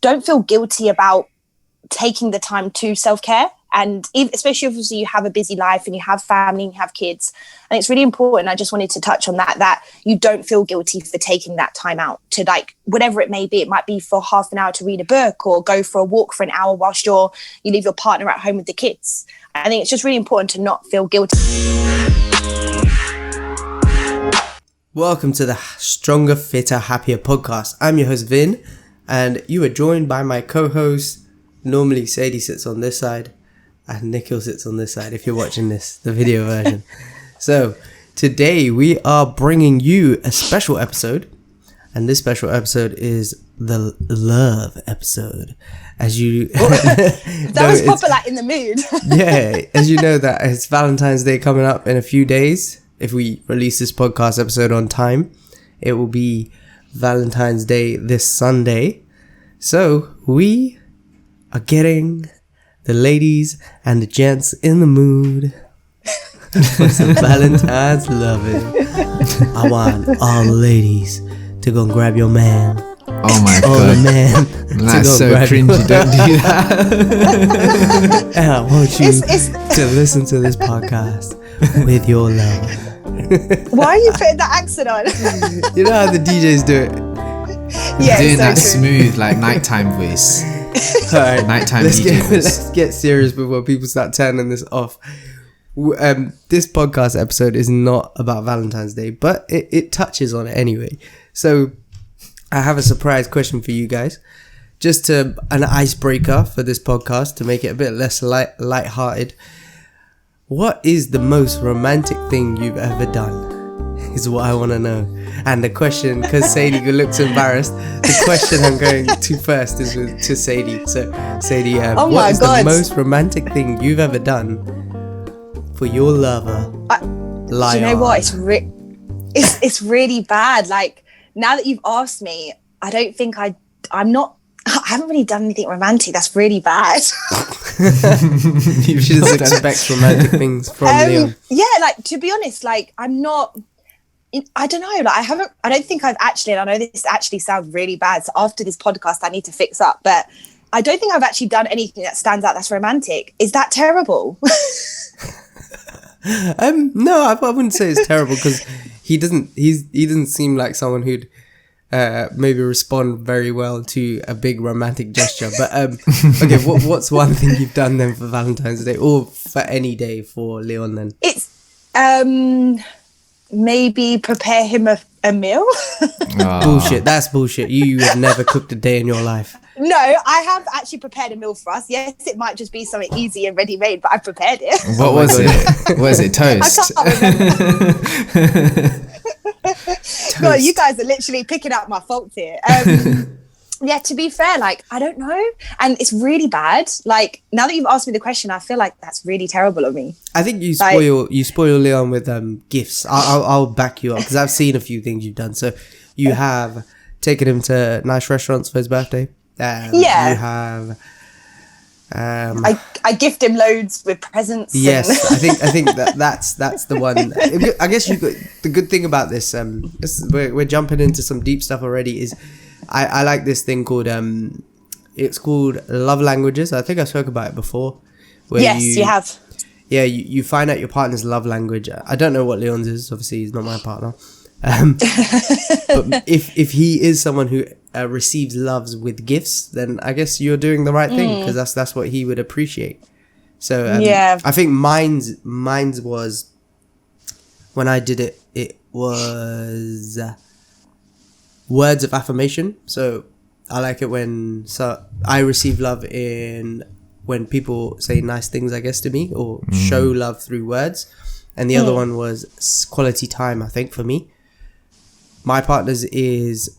don't feel guilty about taking the time to self-care. And especially if you have a busy life and you have family and you have kids. And it's really important. I just wanted to touch on that you don't feel guilty for taking that time out to, like, whatever it may be. It might be for half an hour to read a book or go for a walk for an hour whilst you leave your partner at home with the kids. I think it's just really important to not feel guilty. Welcome to the Stronger, Fitter, Happier podcast. I'm your host, Vin, and you are joined by my co-host. Normally, Sadie sits on this side and Nikhil sits on this side if you're watching this, the video version. So, today we are bringing you a special episode, and this special episode is the love episode. As you that was proper like in the mood. Yeah, as you know that it's Valentine's Day coming up in a few days. If we release this podcast episode on time, it will be Valentine's Day this Sunday. So we are getting the ladies and the gents in the mood for some Valentine's loving. I want all the ladies to go and grab your man. Oh my all god, the man that's so cringy. Don't do that. And I want you to listen to this podcast with your love. Why are you putting that accent on? You know how the DJs do it? Yeah, doing so that true. smooth, like nighttime voice. Alright, Nighttime let's DJ voice. let's get serious before people start turning this off. This podcast episode is not about Valentine's Day, but it touches on it anyway. So I have a surprise question for you guys, just an icebreaker for this podcast to make it a bit less light-hearted. What is the most romantic thing you've ever done? Is what I want to know. And the question, because Sadie looks embarrassed, the question I'm going to first is to Sadie. So, Sadie, what is the most romantic thing you've ever done for your lover? Do you know what? It's really bad. Like, now that you've asked me, I don't think I haven't really done anything romantic. That's really bad. You should expect romantic things from Leon. Yeah, like, to be honest, like, I'm not. I don't know. Like, I don't think I've actually. And I know this actually sounds really bad. So after this podcast, I need to fix up. But I don't think I've actually done anything that stands out that's romantic. Is that terrible? No, I wouldn't say it's terrible because he doesn't seem like someone who'd maybe respond very well to a big romantic gesture. But okay, what's one thing you've done then for Valentine's Day or for any day for Leon then? It's maybe prepare him a meal. Bullshit. That's bullshit. You have never cooked a day in your life. No, I have actually prepared a meal for us. Yes, it might just be something easy and ready-made, but I prepared it. What was it? Was it toast? I can't remember. God, you guys are literally picking up my faults here. Yeah, to be fair, like, I don't know. And it's really bad. Like, now that you've asked me the question, I feel like that's really terrible of me. I think you spoil Leon with gifts. I'll back you up because I've seen a few things you've done. So you have taken him to nice restaurants for his birthday. Yeah. You have. I gift him loads with presents. Yes, I think that's the one. I guess the good thing about this. We're jumping into some deep stuff already. Is I like this thing called it's called love languages. I think I spoke about it before. Yes, you have. Yeah, you find out your partner's love language. I don't know what Leon's is. Obviously, he's not my partner. But if he is someone who receives loves with gifts, then I guess you're doing the right thing because that's what he would appreciate. So yeah, I think mine's was when I did it. It was words of affirmation. So I like it when I receive love when people say nice things, I guess, to me or show love through words. And the other one was quality time. I think for me, my partner's is,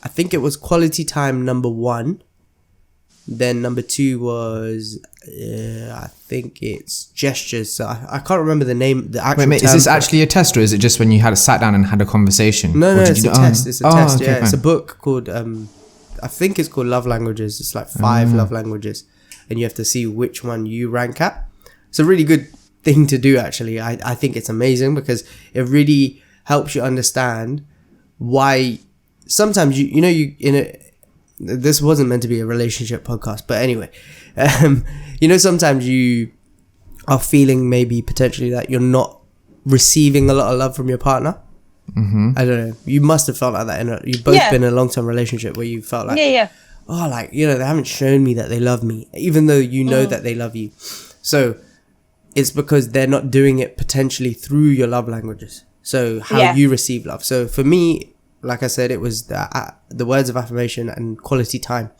I think it was quality time number 1. Then number 2 was, I think it's gestures. So I can't remember the name. The actual Wait, is this actually a test or is it just when you had sat down and had a conversation? No, it's a test. It's a test. Okay, yeah, fine. it's a book called, I think it's called Love Languages. It's like 5 love languages. And you have to see which one you rank at. It's a really good thing to do, actually. I think it's amazing because it really helps you understand why sometimes you this wasn't meant to be a relationship podcast, but anyway, sometimes you are feeling maybe potentially that you're not receiving a lot of love from your partner. Mm-hmm. I don't know. You must have felt like that. You've both been in a long-term relationship where you felt like, oh, like, they haven't shown me that they love me, even though you know that they love you. So it's because they're not doing it potentially through your love languages. So how you receive love. So for me, like I said, it was the words of affirmation and quality time.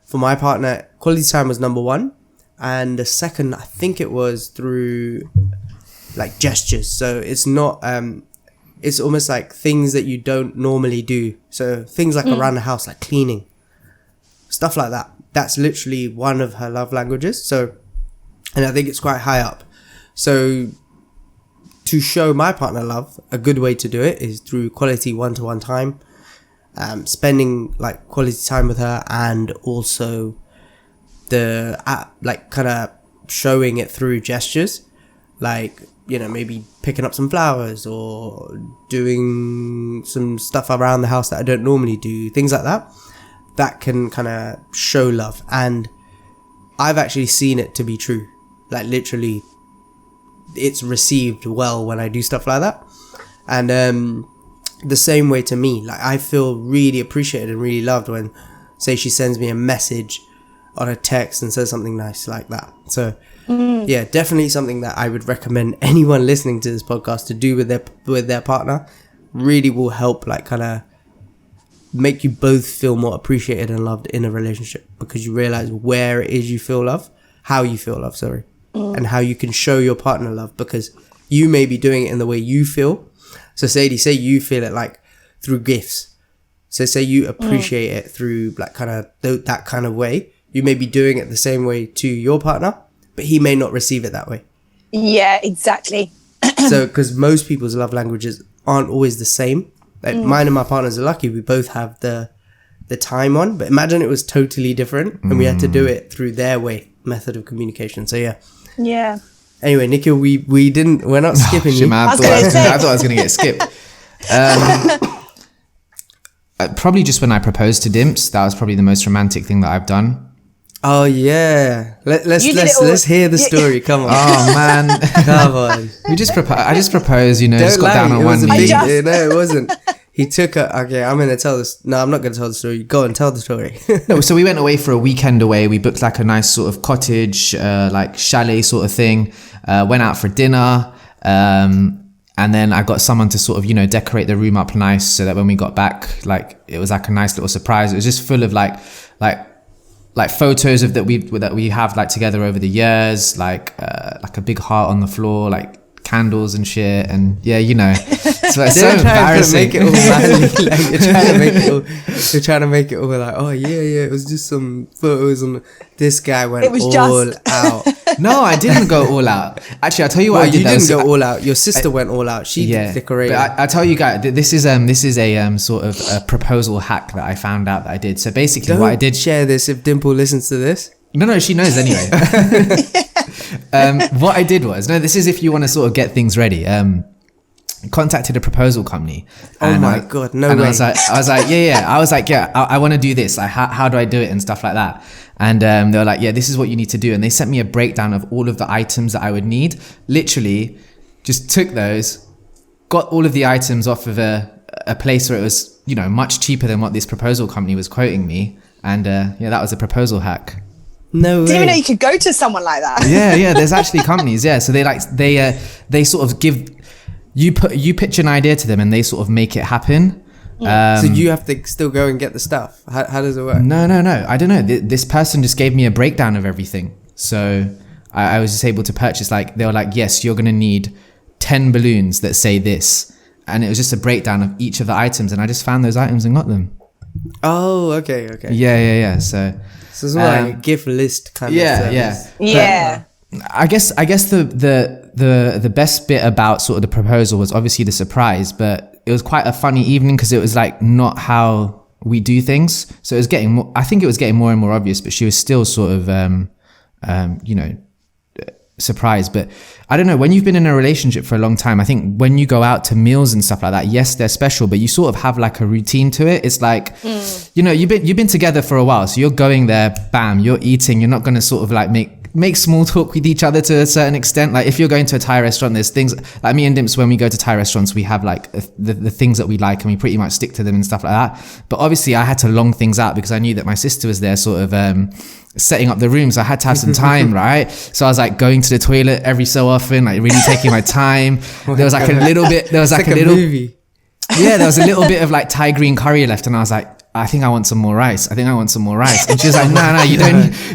For my partner, quality time was number one. And the second, I think it was through like gestures. So it's not, it's almost like things that you don't normally do. So things like around the house, like cleaning, stuff like that. That's literally one of her love languages. So, and I think it's quite high up. So to show my partner love, a good way to do it is through quality one-to-one time, spending like quality time with her, and also like kind of showing it through gestures, like, maybe picking up some flowers or doing some stuff around the house that I don't normally do, things like that. That can kind of show love. And I've actually seen it to be true. Like literally, it's received well when I do stuff like that. And the same way to me, like I feel really appreciated and really loved when, say, she sends me a message on a text and says something nice like that. So yeah, definitely something that I would recommend anyone listening to this podcast to do with their partner. Really will help, like, kind of make you both feel more appreciated and loved in a relationship, because you realize where it is you feel love, how you feel love, and how you can show your partner love, because you may be doing it in the way you feel. So Sadie, say you feel it like through gifts. So say you appreciate it through like kind of that kind of way. You may be doing it the same way to your partner, but he may not receive it that way. Yeah, exactly. So, because most people's love languages aren't always the same. Like mine and my partner's are lucky. We both have the time on, but imagine it was totally different and we had to do it through their method of communication. So yeah. Yeah. Anyway, Nikhil, we're not skipping you. I thought I was going to get skipped. Probably just when I proposed to Dimps, that was probably the most romantic thing that I've done. Oh yeah, let's hear the story. Come on. Oh man, come on. I just proposed. Just got down on one knee. No, it wasn't. He took her. Okay, I'm gonna tell this. No, I'm not gonna tell the story. Go and tell the story. No, so we went away for a weekend away. We booked like a nice sort of cottage, like chalet sort of thing. Went out for dinner. And then I got someone to sort of, decorate the room up nice so that when we got back, like it was like a nice little surprise. It was just full of like photos of that we have like together over the years, like a big heart on the floor, like candles and shit, and yeah, so it's so embarrassing. Make it all manly. Like, you're trying to make it all like, oh yeah, it was just some photos, and this guy went all out. No, I didn't go all out. Actually, I'll tell you what I did. You didn't go all out. Your sister went all out. She decorated. But I tell you guys, this is a sort of a proposal hack that I found out that I did. So basically, what I did. Share this if Dimple listens to this. No, she knows anyway. What I did was, this is if you want to sort of get things ready. Contacted a proposal company. Oh my God, no way. I was like, I want to do this. Like, how do I do it and stuff like that. And they were like, yeah, this is what you need to do. And they sent me a breakdown of all of the items that I would need. Literally, just took those, got all of the items off of a place where it was, much cheaper than what this proposal company was quoting me. And that was a proposal hack. No way. Didn't even know you could go to someone like that. Yeah. There's actually companies. Yeah. So they sort of give, you pitch an idea to them and they sort of make it happen. So you have to still go and get the stuff. How does it work? No. I don't know. This person just gave me a breakdown of everything. So I was just able to purchase, like, they were like, yes, you're going to need 10 balloons that say this. And it was just a breakdown of each of the items. And I just found those items and got them. Oh, okay. Yeah. So it's more like a gift list kind of service. Yeah. But I guess the best bit about sort of the proposal was obviously the surprise, but it was quite a funny evening because it was like not how we do things. So it was getting more, I think it was getting more and more obvious, but she was still sort of, surprised. But I don't know, when you've been in a relationship for a long time, I think when you go out to meals and stuff like that, yes, they're special, but you sort of have like a routine to it. It's like, you know, you've been together for a while, so you're going there, bam, you're eating. You're not going to sort of like make small talk with each other to a certain extent. Like if you're going to a Thai restaurant, there's things like me and Dimps, when we go to Thai restaurants, we have like the things that we like and we pretty much stick to them and stuff like that. But obviously I had to long things out because I knew that my sister was there sort of setting up the rooms. I had to have some time, right? So I was like going to the toilet every so often, like really taking my time. There was like a little bit, there was like a little movie. Yeah, there was a little bit of like Thai green curry left, and I was like, I think I want some more rice. I think I want some more rice. And she was like, no,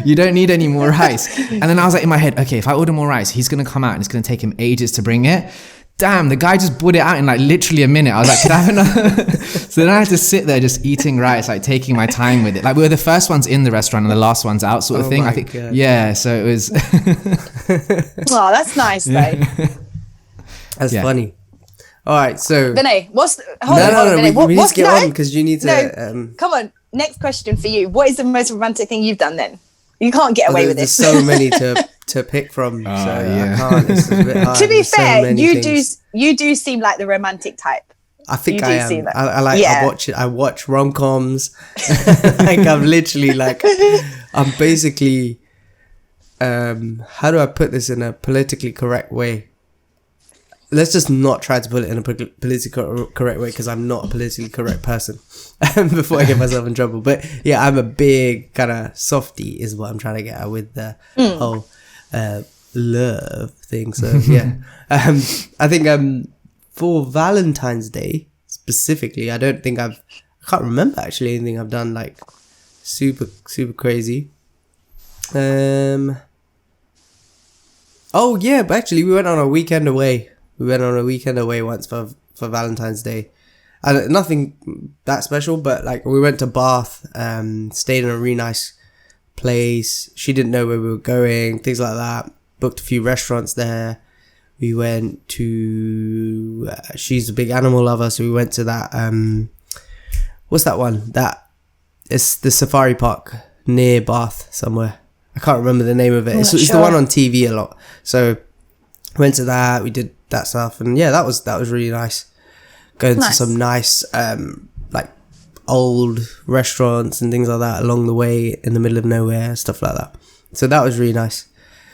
you don't need any more rice. And then I was like in my head, okay, if I order more rice, he's going to come out and it's going to take him ages to bring it. Damn, the guy just brought it out in like literally a minute. I was like, could I have another? So then I had to sit there just eating rice, like taking my time with it. Like we were the first ones in the restaurant and the last ones out sort of thing. I think, God. Yeah, so it was. Oh, that's nice though. That's funny. All right, so Vinay, we need to get on because you need to. Come on, next question for you. What is the most romantic thing you've done then? You can't get away with this. There's so many to pick from, so yeah. I can't. It's a bit hard. To be There's fair, so you do seem like the romantic type. I think You I do am. seem like- I like. Yeah. I watch it. I watch rom-coms. Like I'm literally like, I'm basically. How do I put this in a politically correct way? Let's just not try to put it in a politically correct way because I'm not a politically correct person before I get myself in trouble. But yeah, I'm a big kind of softie is what I'm trying to get at with the whole love thing. So yeah, I think for Valentine's Day specifically, I can't remember actually anything I've done like super crazy. Oh yeah, but actually we went on a weekend away. We went on a weekend away once for Valentine's Day. And nothing that special, but like we went to Bath, stayed in a really nice place. She didn't know where we were going, things like that. Booked a few restaurants there. We went to, she's a big animal lover, so we went to that, what's that one? It's the safari park near Bath somewhere. I can't remember the name of it. It's the one on TV a lot. So went to that, we did that stuff, and yeah, that was really nice. Going to some nice like old restaurants and things like that along the way in the middle of nowhere, stuff like that. So that was really nice.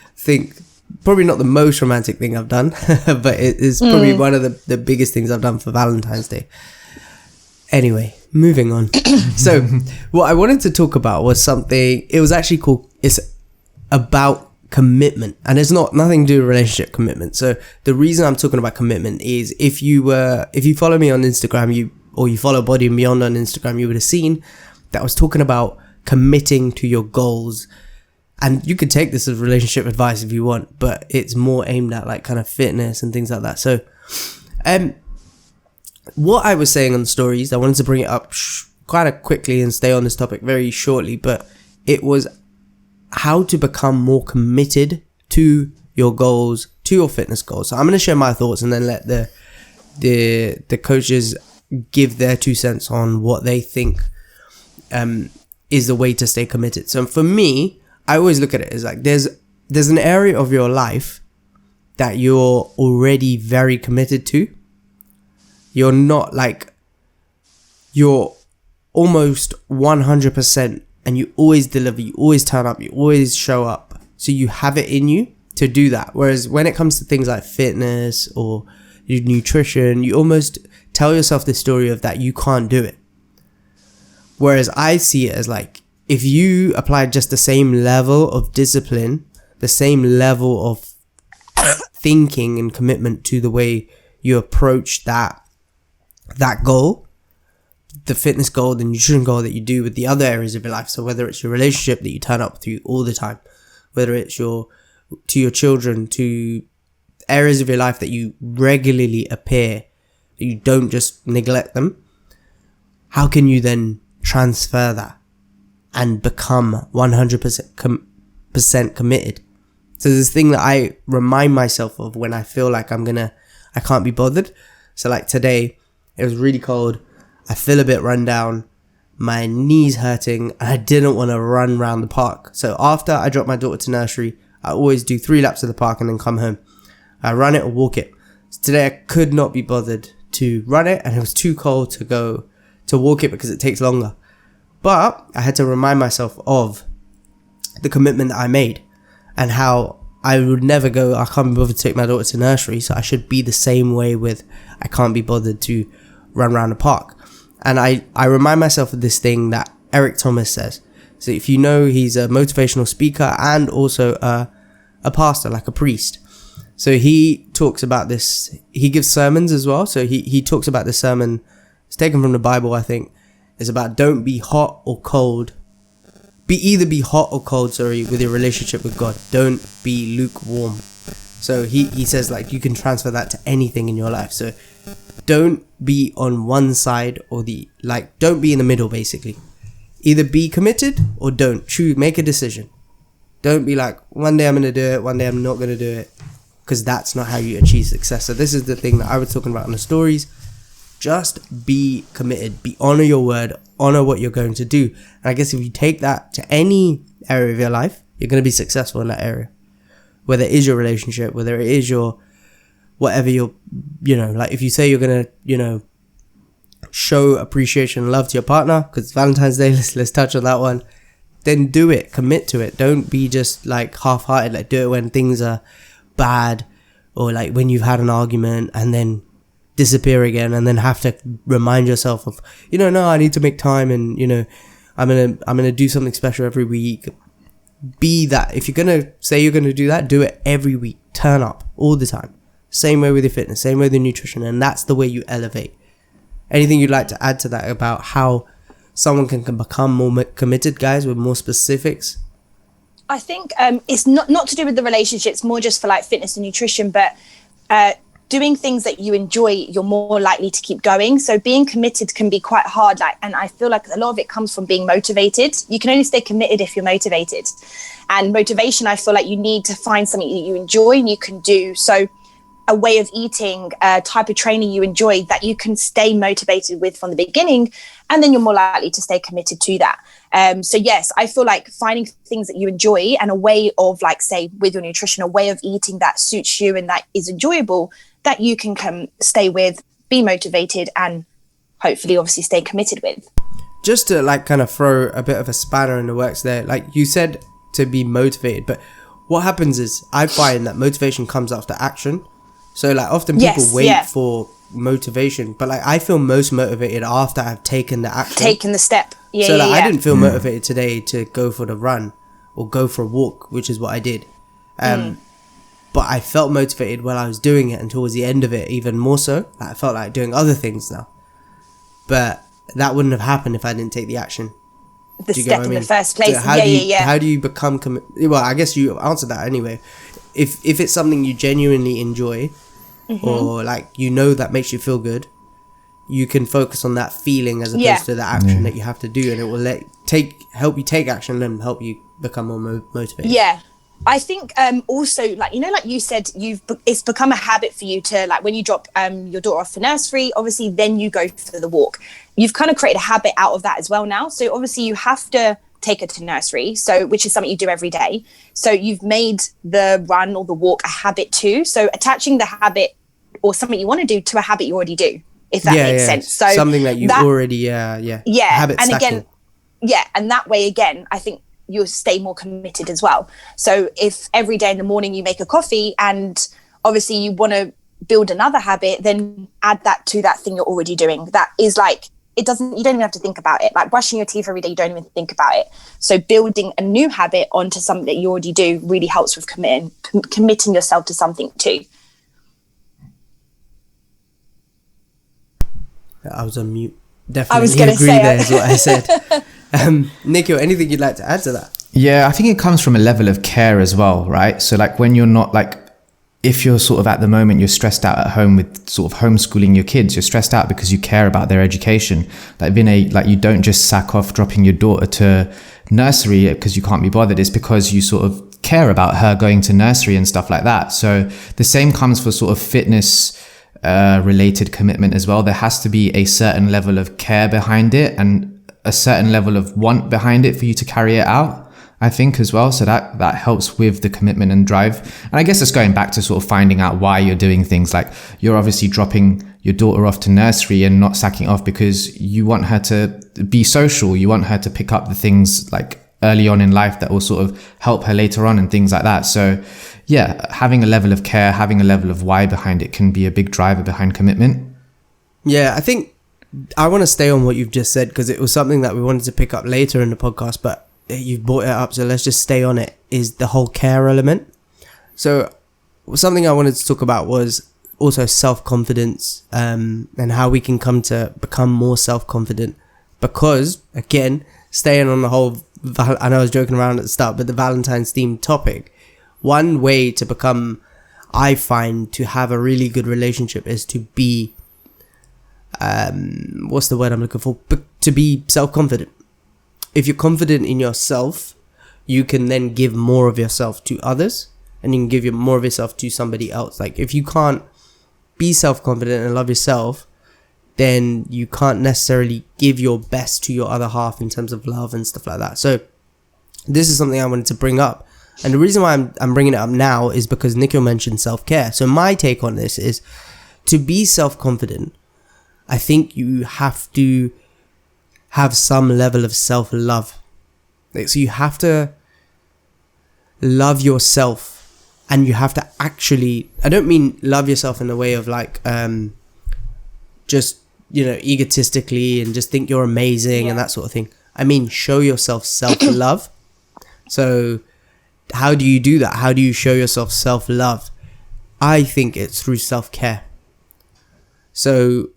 I think probably not the most romantic thing I've done, but it is probably one of the biggest things I've done for Valentine's Day. Anyway, moving on. So what I wanted to talk about was something, it was actually called, it's about commitment, and it's nothing to do with relationship commitment. So the reason I'm talking about commitment is if you follow me on Instagram, you follow Body and Beyond on Instagram, you would have seen that I was talking about committing to your goals. And you could take this as relationship advice if you want, but it's more aimed at like kind of fitness and things like that. So what I was saying on the stories, I wanted to bring it up quite quickly and stay on this topic very shortly, but it was how to become more committed to your goals, to your fitness goals. So I'm going to share my thoughts and then let the coaches give their 2 cents on what they think is the way to stay committed. So for me, I always look at it as like there's an area of your life that you're already very committed to. You're not like, you're almost 100%, and you always deliver, you always turn up, you always show up. So you have it in you to do that. Whereas when it comes to things like fitness or nutrition, you almost tell yourself the story of that you can't do it. Whereas I see it as like, if you apply just the same level of discipline, the same level of thinking and commitment to the way you approach that goal, the fitness goal, the nutrition goal that you do with the other areas of your life. So whether it's your relationship that you turn up to all the time, whether it's to your children, to areas of your life that you regularly appear, that you don't just neglect them, how can you then transfer that and become 100% committed? So this thing that I remind myself of when I feel like I can't be bothered. So like today, it was really cold. I feel a bit run down, my knees hurting, and I didn't want to run around the park. So after I dropped my daughter to nursery, I always do 3 laps of the park and then come home. I run it or walk it. So today I could not be bothered to run it, and it was too cold to go to walk it because it takes longer. But I had to remind myself of the commitment that I made and how I would never go, I can't be bothered to take my daughter to nursery, so I should be the same way with, I can't be bothered to run around the park. And I remind myself of this thing that Eric Thomas says. So if you know, he's a motivational speaker and also a pastor, like a priest. So he talks about this, he gives sermons as well. So he talks about this sermon, it's taken from the Bible, I think. It's about don't be hot or cold. Either be hot or cold, with your relationship with God. Don't be lukewarm. So he says, like, you can transfer that to anything in your life. So don't be on one side or don't be in the middle, basically. Either be committed or don't. Make a decision. Don't be like, one day I'm going to do it, one day I'm not going to do it. Because that's not how you achieve success. So this is the thing that I was talking about in the stories. Just be committed. Honor your word. Honor what you're going to do. And I guess if you take that to any area of your life, you're going to be successful in that area. Whether it is your relationship, whether it is your whatever like if you say you're going to, show appreciation and love to your partner, because Valentine's Day, let's touch on that one. Then do it. Commit to it. Don't be just like half-hearted. Like, do it when things are bad, or like when you've had an argument and then disappear again, and then have to remind yourself of, no, I need to make time, and I'm gonna do something special every week. Be that. If you're gonna say you're gonna do that, do it every week. Turn up all the time. Same way with your fitness, same way with your nutrition, and that's the way you elevate. Anything you'd like to add to that about how someone can become more committed, guys, with more specifics? I think it's not to do with the relationships, more just for like fitness and nutrition, but doing things that you enjoy, you're more likely to keep going. So being committed can be quite hard, and I feel like a lot of it comes from being motivated. You can only stay committed if you're motivated. And motivation, I feel like you need to find something that you enjoy and you can do. So a way of eating, a type of training you enjoy that you can stay motivated with from the beginning, and then you're more likely to stay committed to that. So yes, I feel like finding things that you enjoy and a way of, like, say with your nutrition, a way of eating that suits you and that is enjoyable, that you can stay with, be motivated, and hopefully obviously stay committed with. Just to like kind of throw a bit of a spanner in the works there, like you said to be motivated, but what happens is I find that motivation comes after action. So like often people wait for motivation, but like I feel most motivated after I've taken the action. Taken the step. I didn't feel motivated today to go for the run or go for a walk, which is what I did. But I felt motivated while I was doing it, and towards the end of it even more so. Like, I felt like doing other things now. But that wouldn't have happened if I didn't take the action. The step in the first place. So how do you become well, I guess you answered that anyway. If it's something you genuinely enjoy, or like that makes you feel good, you can focus on that feeling as opposed to the action that you have to do, and it will help you take action and help you become more motivated. Yeah. I think also, like you said, it's become a habit for you to, like, when you drop your daughter off for nursery, obviously then you go for the walk. You've kind of created a habit out of that as well now. So obviously you have to take her to nursery, which is something you do every day. So you've made the run or the walk a habit too. So attaching the habit or something you want to do to a habit you already do, if that makes sense. So something that you already habit and stacking. Again, and that way again, I think you'll stay more committed as well. So if every day in the morning you make a coffee and obviously you want to build another habit, then add that to that thing you're already doing. That is like, you don't even have to think about it. Like brushing your teeth every day, you don't even think about it. So building a new habit onto something that you already do really helps with committing yourself to something too. I was on mute. Definitely agree there is what I said. Nikhil, anything you'd like to add to that? Yeah, I think it comes from a level of care as well, right? So like when you're not like, if you're sort of at the moment, you're stressed out at home with sort of homeschooling your kids, you're stressed out because you care about their education. Like you don't just sack off dropping your daughter to nursery because you can't be bothered. It's because you sort of care about her going to nursery and stuff like that. So the same comes for sort of fitness related commitment as well. There has to be a certain level of care behind it and a certain level of want behind it for you to carry it out. I think, as well. So that helps with the commitment and drive. And I guess it's going back to sort of finding out why you're doing things. Like, you're obviously dropping your daughter off to nursery and not sacking off because you want her to be social. You want her to pick up the things like early on in life that will sort of help her later on and things like that. So yeah, having a level of care, having a level of why behind it can be a big driver behind commitment. Yeah, I think I want to stay on what you've just said because it was something that we wanted to pick up later in the podcast, but you've brought it up, so let's just stay on it, is the whole care element. So something I wanted to talk about was also self-confidence, and how we can come to become more self-confident, because again, staying on the whole, I know I was joking around at the start, but the Valentine's themed topic, one way to become, I find, to have a really good relationship is to be what's the word I'm looking for? To be self-confident. If you're confident in yourself, you can then give more of yourself to others, and you can give more of yourself to somebody else. Like, if you can't be self-confident and love yourself, then you can't necessarily give your best to your other half in terms of love and stuff like that. So this is something I wanted to bring up. And the reason why I'm bringing it up now is because Nikhil mentioned self-care. So my take on this is, to be self-confident, I think you have to have some level of self-love. Like, so you have to love yourself, and you have to actually, I don't mean love yourself in the way of like, just, egotistically and just think you're amazing and that sort of thing. I mean, show yourself self-love. So how do you do that? How do you show yourself self-love? I think it's through self-care. So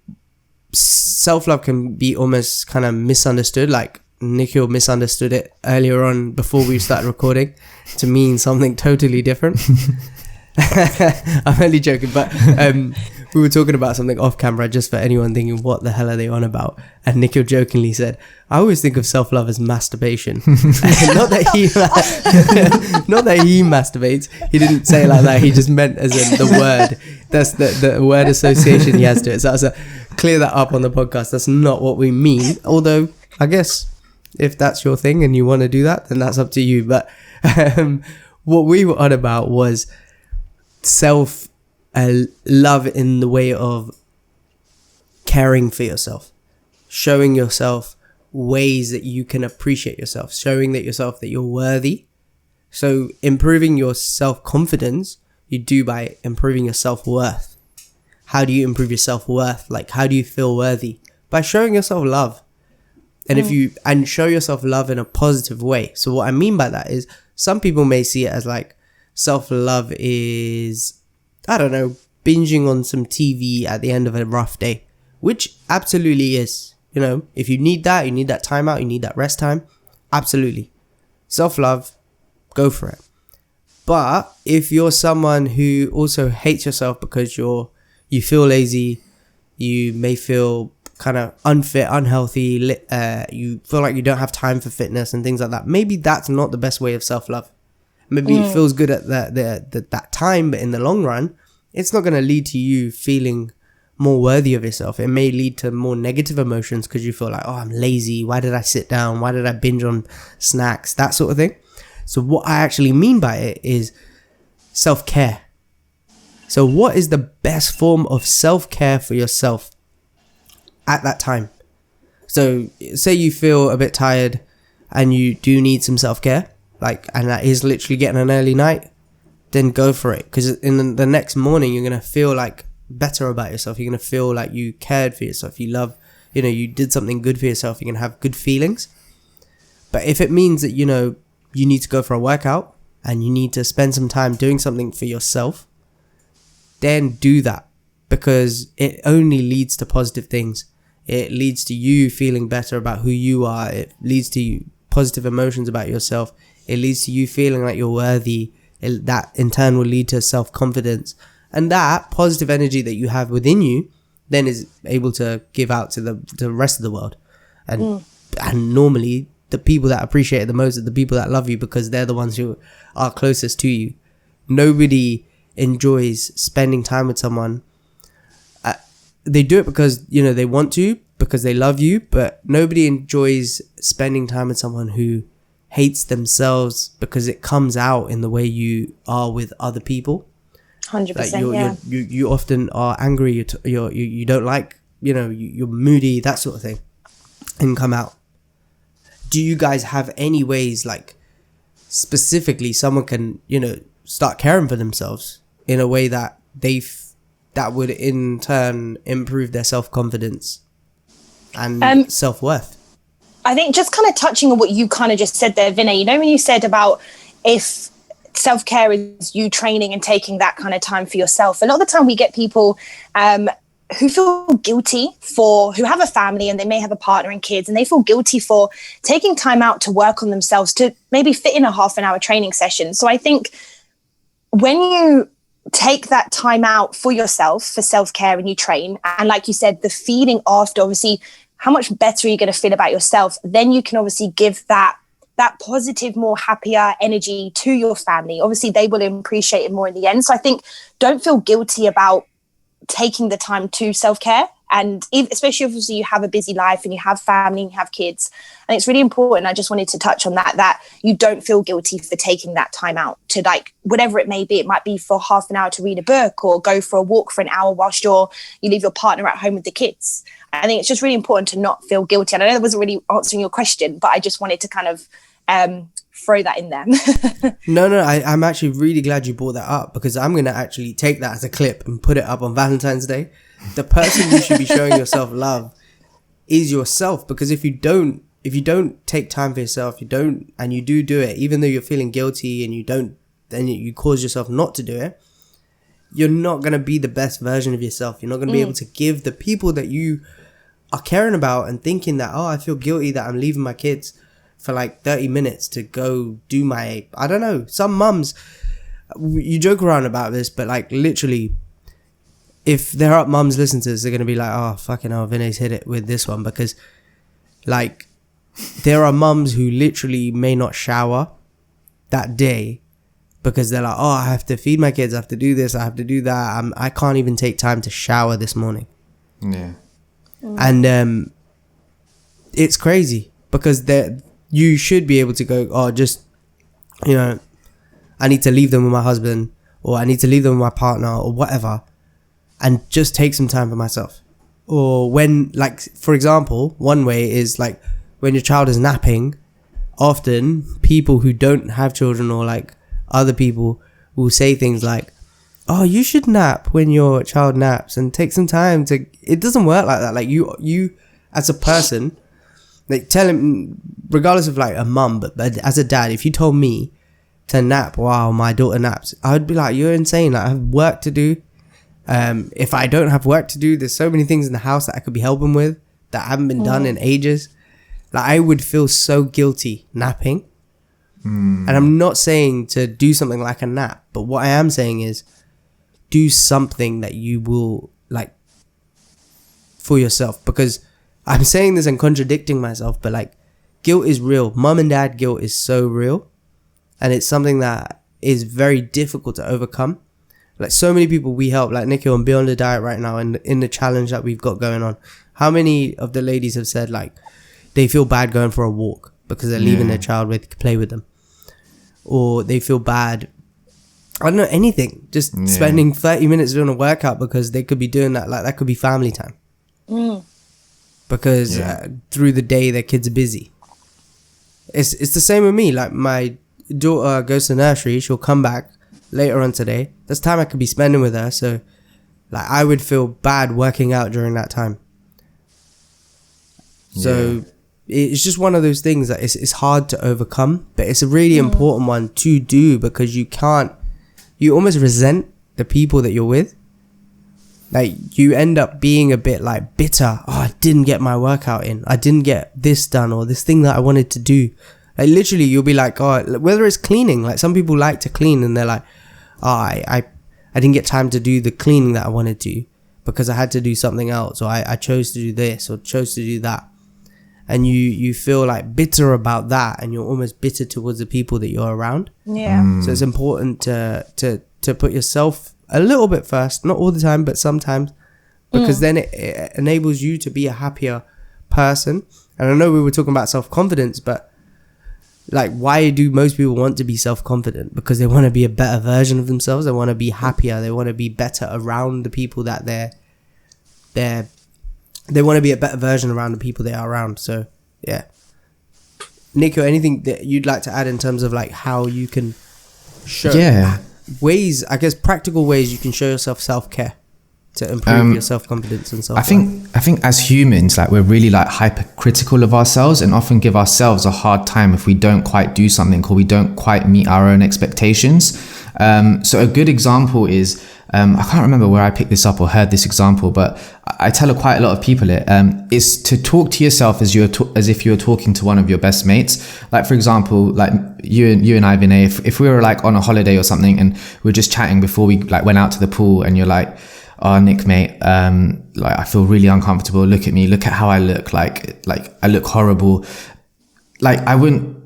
self-love can be almost kind of misunderstood. Like, Nikhil misunderstood it earlier on before we started recording to mean something totally different. I'm only joking, but we were talking about something off camera, just for anyone thinking, what the hell are they on about? And Nikhil jokingly said, I always think of self-love as masturbation. Not that he masturbates. He didn't say it like that. He just meant as in the word. That's the word association he has to it. So I was like, clear that up on the podcast. That's not what we mean. Although, I guess if that's your thing and you want to do that, then that's up to you. But what we were on about was self love in the way of caring for yourself, showing yourself ways that you can appreciate yourself, showing that you're worthy. So improving your self-confidence, you do by improving your self-worth. How do you improve your self-worth? Like, how do you feel worthy? By showing yourself love. And show yourself love in a positive way. So what I mean by that is, some people may see it as like, self-love is, I don't know, binging on some TV at the end of a rough day, which absolutely is. If you need that time out, you need that rest time, absolutely. Self-love, go for it. But if you're someone who also hates yourself because you feel lazy, you may feel kind of unfit, unhealthy, you feel like you don't have time for fitness and things like that, maybe that's not the best way of self-love. Maybe it feels good at that time, but in the long run, it's not going to lead to you feeling more worthy of yourself. It may lead to more negative emotions because you feel like, oh, I'm lazy. Why did I sit down? Why did I binge on snacks? That sort of thing. So what I actually mean by it is self-care. So what is the best form of self-care for yourself at that time? So say you feel a bit tired and you do need some self-care, and that is literally getting an early night, then go for it. Because in the next morning, you're going to feel like better about yourself. You're going to feel like you cared for yourself. You love, you did something good for yourself. You're going to have good feelings. But if it means that, you need to go for a workout and you need to spend some time doing something for yourself, then do that, because it only leads to positive things. It leads to you feeling better about who you are. It leads to positive emotions about yourself. It leads to you feeling like you're worthy. That in turn will lead to self-confidence. And that positive energy that you have within you then is able to give out to the rest of the world. And normally, the people that appreciate it the most are the people that love you, because they're the ones who are closest to you. Nobody enjoys spending time with someone. They do it because, they want to, because they love you, but nobody enjoys spending time with someone who hates themselves because it comes out in the way you are with other people. 100%. You often are angry. You don't like, you're moody, that sort of thing, and come out. Do you guys have any ways, like specifically, someone can start caring for themselves in a way that that would in turn improve their self-confidence and self-worth? I think just kind of touching on what you kind of just said there, Vinay, when you said about if self-care is you training and taking that kind of time for yourself, a lot of the time we get people who feel guilty who have a family and they may have a partner and kids, and they feel guilty for taking time out to work on themselves, to maybe fit in a half an hour training session. So I think when you take that time out for yourself, for self-care, and you train, and like you said, the feeling after, obviously, how much better are you going to feel about yourself? Then you can obviously give that positive, more happier energy to your family. Obviously, they will appreciate it more in the end. So I think don't feel guilty about taking the time to self-care. And especially obviously you have a busy life and you have family and you have kids. And it's really important. I just wanted to touch on that you don't feel guilty for taking that time out to, like, whatever it may be. It might be for half an hour to read a book or go for a walk for an hour whilst you leave your partner at home with the kids. I think it's just really important to not feel guilty. And I know that wasn't really answering your question, but I just wanted to kind of throw that in there. No, I'm actually really glad you brought that up, because I'm going to actually take that as a clip and put it up on Valentine's Day. The person you should be showing yourself love is yourself, because if you don't take time for yourself, you do it, even though you're feeling guilty and then you cause yourself not to do it, you're not going to be the best version of yourself. You're not going to be able to give the people that you are caring about and thinking that, I feel guilty that I'm leaving my kids for like 30 minutes to go do I don't know. Some mums, you joke around about this, but like literally, if there are mums listening to this, they're going to be like, oh, fucking hell, Vinay's hit it with this one. Because like there are mums who literally may not shower that day because they're like, oh, I have to feed my kids, I have to do this, I have to do that, I can't even take time to shower this morning. Yeah. And it's crazy, because you should be able to go, I need to leave them with my husband, or I need to leave them with my partner, or whatever, and just take some time for myself. Or when, like, for example, one way is like when your child is napping, often people who don't have children or like other people will say things like, oh, you should nap when your child naps and take some time to. It doesn't work like that. Like you as a person, like, tell him, regardless of like a mum, but as a dad, if you told me to nap while my daughter naps, I would be like, you're insane. Like, I have work to do. If I don't have work to do, there's so many things in the house that I could be helping with that haven't been done in ages. Like, I would feel so guilty napping. And I'm not saying to do something like a nap, but what I am saying is do something that you will like for yourself, because I'm saying this and contradicting myself, but like, guilt is real. Mum and dad guilt is so real, and it's something that is very difficult to overcome. Like, so many people we help, like Nikhil and Beyond the Diet right now, and in the challenge that we've got going on, how many of the ladies have said like they feel bad going for a walk because they're leaving their child to play with them, or they feel bad, I don't know, anything, just spending 30 minutes doing a workout because they could be doing that. Like, that could be family time. Because through the day their kids are busy. It's the same with me. Like, my daughter goes to nursery, she'll come back later on today. That's time I could be spending with her. So like, I would feel bad working out during that time. So it's just one of those things that it's hard to overcome, but it's a really important one to do, because you almost resent the people that you're with. Like, you end up being a bit like bitter. Oh, I didn't get my workout in. I didn't get this done, or this thing that I wanted to do. Like, literally, you'll be like, oh, whether it's cleaning, like some people like to clean and they're like, oh, I didn't get time to do the cleaning that I wanted to because I had to do something else, or I chose to do this or chose to do that. And you feel like bitter about that, and you're almost bitter towards the people that you're around. Yeah. So it's important to put yourself a little bit first, not all the time, but sometimes, because then it enables you to be a happier person. And I know we were talking about self-confidence, but like, why do most people want to be self-confident? Because they want to be a better version of themselves. They want to be happier. They want to be better around the people that they want to be a better version around the people they are around. So yeah. Nico, anything that you'd like to add in terms of like how you can show ways, I guess practical ways you can show yourself self-care to improve your self-confidence and self-worth? I think as humans, like, we're really like hypercritical of ourselves and often give ourselves a hard time if we don't quite do something or we don't quite meet our own expectations. So a good example is, I can't remember where I picked this up or heard this example, but I tell quite a lot of people it is to talk to yourself as if you were talking to one of your best mates. Like, for example, like you and I, Vinay, if we were like on a holiday or something and we were just chatting before we like went out to the pool, and you're like, "Oh, Nick, mate, like I feel really uncomfortable. Look at me. Look at how I look. Like I look horrible." Like, I wouldn't,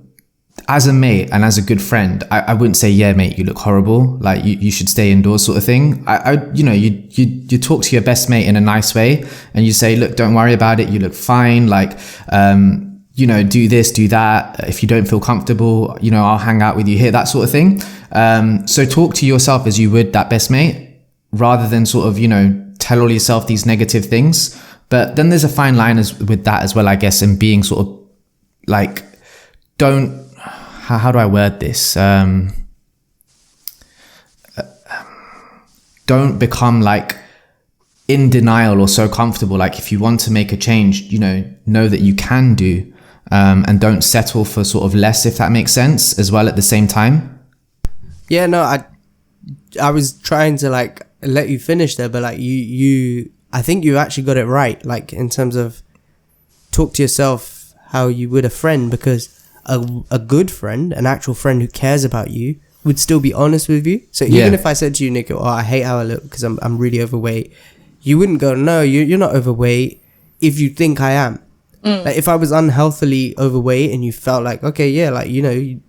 as a mate and as a good friend, I wouldn't say, "Yeah, mate, you look horrible. Like you should stay indoors," sort of thing. You talk to your best mate in a nice way, and you say, "Look, don't worry about it. You look fine. Like, do this, do that. If you don't feel comfortable, I'll hang out with you here," that sort of thing. So talk to yourself as you would that best mate, rather than sort of, tell all yourself these negative things. But then there's a fine line with that as well, I guess, and being sort of like, how do I word this? Don't become like in denial or so comfortable. Like, if you want to make a change, know that you can do, and don't settle for sort of less, if that makes sense, as well at the same time. Yeah, no, I was trying to like let you finish there, but like I think you actually got it right. Like, in terms of talk to yourself how you would a friend, because a good friend, an actual friend who cares about you, would still be honest with you. So even if I said to you, Nico, "Oh, I hate how I look because I'm really overweight," you wouldn't go, "No, you're not overweight," if you think I am. Like, if I was unhealthily overweight and you felt like, okay, yeah, like, you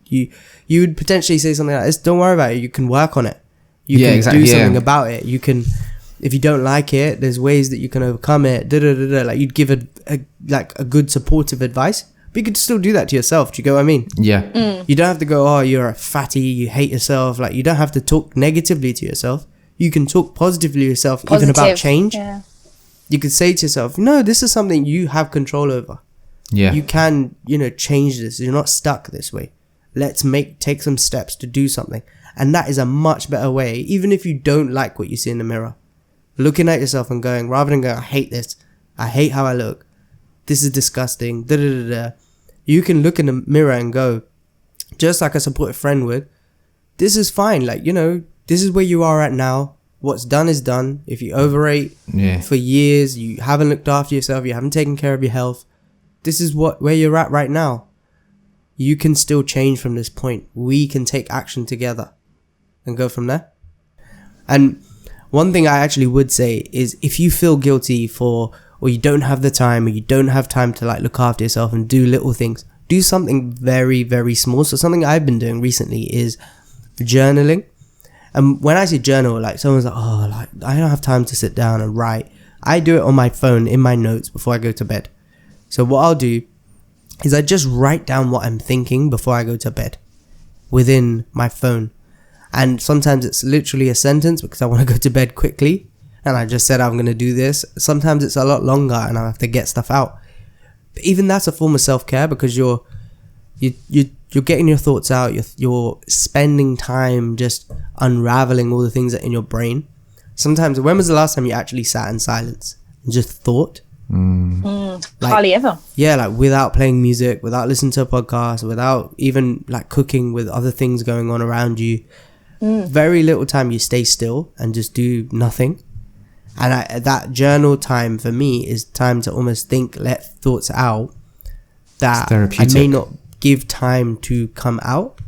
would potentially say something like this: "Don't worry about it. You can work on it. You can do something about it. You can, if you don't like it, there's ways that you can overcome it." Like, you'd give a good supportive advice. But you could still do that to yourself. Do you get what I mean? Yeah. You don't have to go, "Oh, you're a fatty, you hate yourself." Like, you don't have to talk negatively to yourself. You can talk positively to yourself, even about change. Yeah. You could say to yourself, "No, this is something you have control over. Yeah. You can, change this. You're not stuck this way. Let's take some steps to do something." And that is a much better way, even if you don't like what you see in the mirror. Looking at yourself and going, rather than going, "I hate this. I hate how I look. This is disgusting. You can look in the mirror and go, just like a supportive friend would, "This is fine. Like, this is where you are at now. What's done is done. If you overate for years, you haven't looked after yourself, you haven't taken care of your health, this is where you're at right now. You can still change from this point. We can take action together and go from there." And one thing I actually would say is, if you feel guilty or you don't have the time, or you don't have time to like look after yourself and do little things, do something very, very small. So something I've been doing recently is journaling. And when I say journal, like, someone's like, "Oh, like, I don't have time to sit down and write." I do it on my phone in my notes before I go to bed. So what I'll do is I just write down what I'm thinking before I go to bed within my phone. And sometimes it's literally a sentence because I want to go to bed quickly, and I just said I'm going to do this. Sometimes it's a lot longer and I have to get stuff out. But even that's a form of self-care, because you're getting your thoughts out. You're spending time just unraveling all the things that are in your brain. Sometimes, when was the last time you actually sat in silence and just thought? Hardly ever. Yeah, like, without playing music, without listening to a podcast, without even like cooking, with other things going on around you. Very little time you stay still and just do nothing. And that journal time for me is time to almost think, let thoughts out that I may not give time to come out.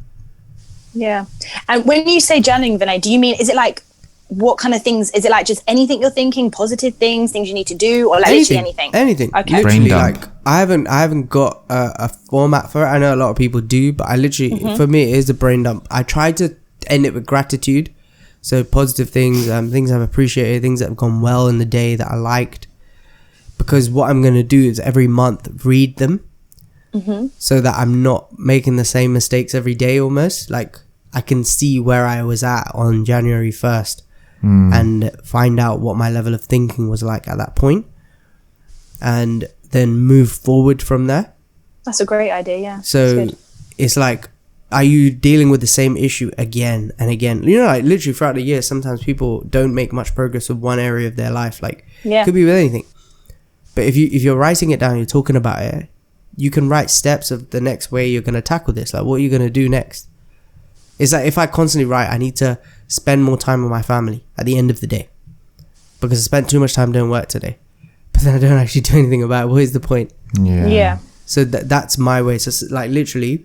Yeah. And when you say journaling, Vinay, do you mean, is it like, what kind of things? Is it like just anything you're thinking, positive things you need to do, or like literally anything? Anything. Okay. Literally, like, I haven't got a format for it. I know a lot of people do, but I literally, for me, it is a brain dump. I try to end it with gratitude. So positive things, things I've appreciated, things that have gone well in the day that I liked. Because what I'm going to do is every month read them so that I'm not making the same mistakes every day almost. Like I can see where I was at on January 1st and find out what my level of thinking was like at that point and then move forward from there. That's a great idea, yeah. So it's like, are you dealing with the same issue again and again? You know, like literally throughout the year, sometimes people don't make much progress with one area of their life. Like, it could be with anything. But if you're writing it down, you're talking about it, you can write steps of the next way you're going to tackle this. Like, what are you going to do next? It's like if I constantly write, I need to spend more time with my family at the end of the day because I spent too much time doing work today. But then I don't actually do anything about it. What is the point? Yeah. So that's my way. So like literally,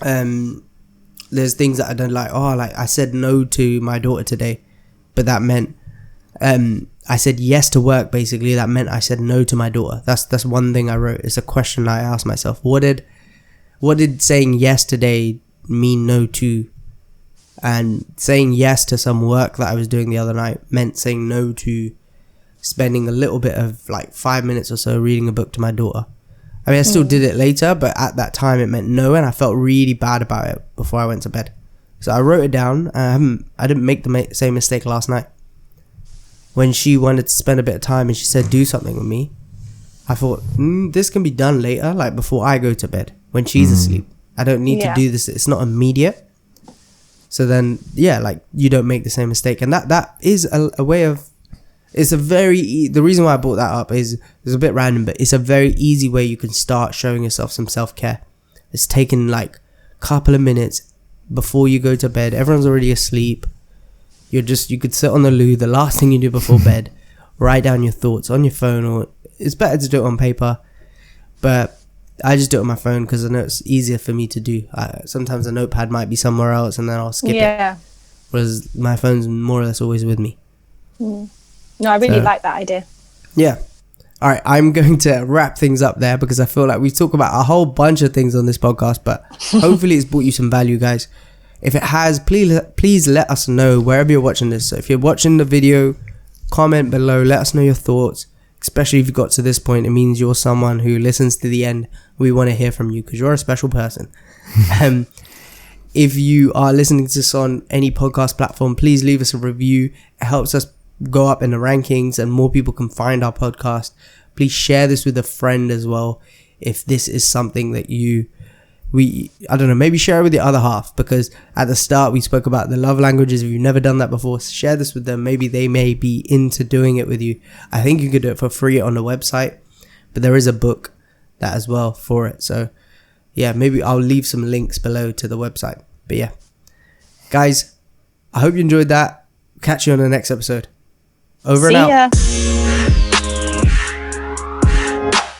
there's things that I don't like. Oh, like I said no to my daughter today, but that meant I said yes to work. Basically, that meant I said no to my daughter. That's one thing I wrote. It's a question I asked myself. What did saying yes today mean no to? And saying yes to some work that I was doing the other night meant saying no to spending a little bit of like 5 minutes or so reading a book to my daughter. I mean, I still did it later, but at that time it meant no, and I felt really bad about it before I went to bed. So I wrote it down. I didn't make the same mistake last night. When she wanted to spend a bit of time and she said do something with me, I thought, this can be done later, like before I go to bed, when she's asleep. I don't need to do this. It's not immediate. So then, like you don't make the same mistake. And that is a way of, it's a very, the reason why I brought that up is, it's a bit random, but it's a very easy way you can start showing yourself some self-care. It's taking like a couple of minutes before you go to bed. Everyone's already asleep. You could sit on the loo, the last thing you do before bed, write down your thoughts on your phone, or it's better to do it on paper, but I just do it on my phone because I know it's easier for me to do. Sometimes a notepad might be somewhere else and then I'll skip it. Whereas my phone's more or less always with me. No, I really like that idea. Yeah. All right, I'm going to wrap things up there because I feel like we talk about a whole bunch of things on this podcast, but hopefully it's brought you some value, guys. If it has, please let us know wherever you're watching this. So if you're watching the video, comment below, let us know your thoughts. Especially if you got to this point, it means you're someone who listens to the end. We want to hear from you because you're a special person. If you are listening to this on any podcast platform, please leave us a review. It helps us go up in the rankings and more people can find our podcast. Please share this with a friend as well. If this is something that I don't know, maybe share it with the other half, because at the start we spoke about the love languages. If you've never done that before, share this with them. Maybe they may be into doing it with you. I think you could do it for free on the website, but there is a book that as well for it. So yeah, maybe I'll leave some links below to the website. But yeah, guys, I hope you enjoyed that. Catch you on the next episode. Over and out. See ya.